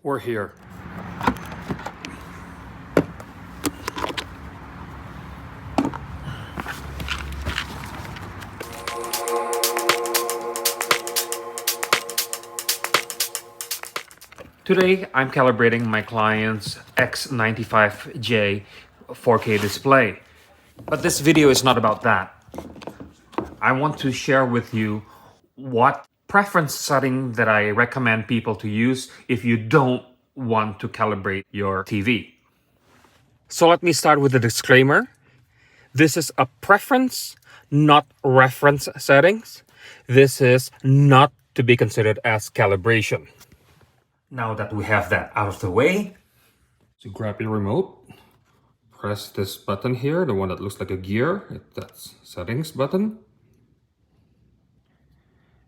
We're here. Today, I'm calibrating my client's X95J 4K display. But this video is not about that. I want to share with you what preference setting that I recommend people to use if you don't want to calibrate your TV. So let me start with a disclaimer. This is a preference, not reference settings. This is not to be considered as calibration. Now that we have that out of the way, so grab your remote, press this button here, the one that looks like a gear, that's settings button,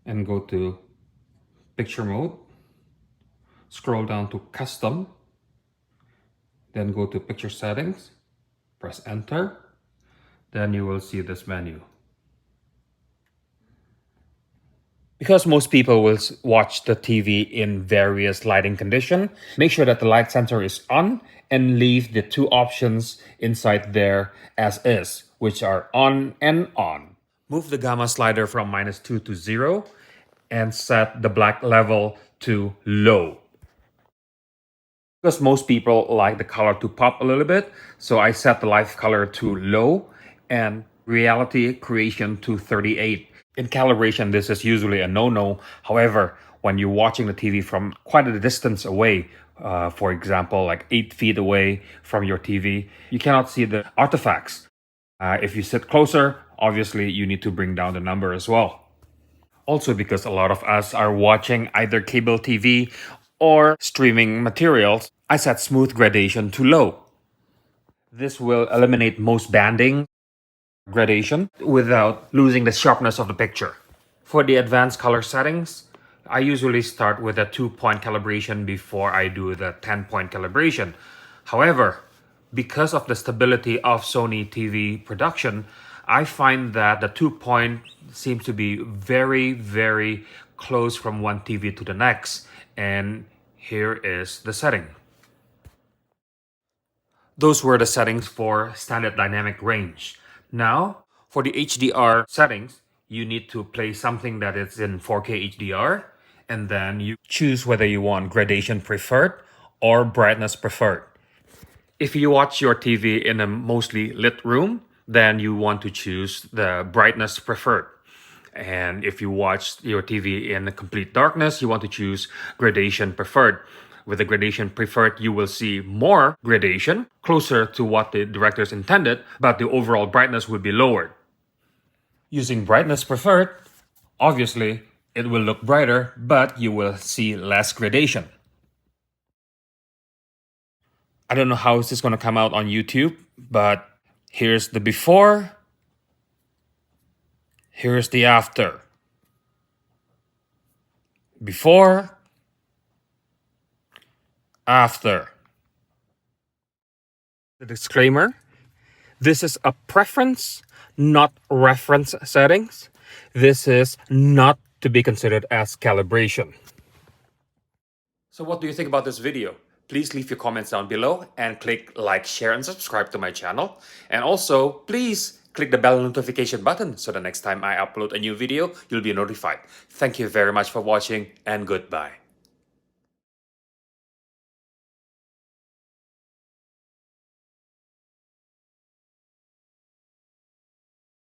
and go to picture mode, scroll down to custom, then go to picture settings, press enter, then you will see this menu. Because most people will watch the TV in various lighting conditions, make sure that the light sensor is on and leave the two options inside there as is, which are on and on. Move the gamma slider from -2 to 0 and set the black level to low. Because most people like the color to pop a little bit, so I set the light color to low and reality creation to 38. In calibration, this is usually a no-no. However, when you're watching the TV from quite a distance away, for example, like 8 feet away from your TV, you cannot see the artifacts. If you sit closer, obviously you need to bring down the number as well. Also, because a lot of us are watching either cable TV or streaming materials, I set smooth gradation to low. This will eliminate most banding gradation without losing the sharpness of the picture. For the advanced color settings, I usually start with a 2-point calibration before I do the 10-point calibration. However, because of the stability of Sony TV production, I find that the 2-point seems to be very, very close from one TV to the next. And here is the setting. Those were the settings for standard dynamic range. Now, for the HDR settings, you need to play something that is in 4K HDR, and then you choose whether you want gradation preferred or brightness preferred. If you watch your TV in a mostly lit room, then you want to choose the brightness preferred. And if you watch your TV in complete darkness, you want to choose gradation preferred. With the gradation preferred, you will see more gradation, closer to what the directors intended, but the overall brightness will be lowered. Using brightness preferred, obviously, it will look brighter, but you will see less gradation. I don't know how this is going to come out on YouTube, but here's the before, here's the after. Before, after. The disclaimer, this is a preference, not reference settings. This is not to be considered as calibration. So what do you think about this video? Please leave your comments down below and click like, share, and subscribe to my channel. And also, please click the bell notification button so the next time I upload a new video, you'll be notified. Thank you very much for watching and goodbye.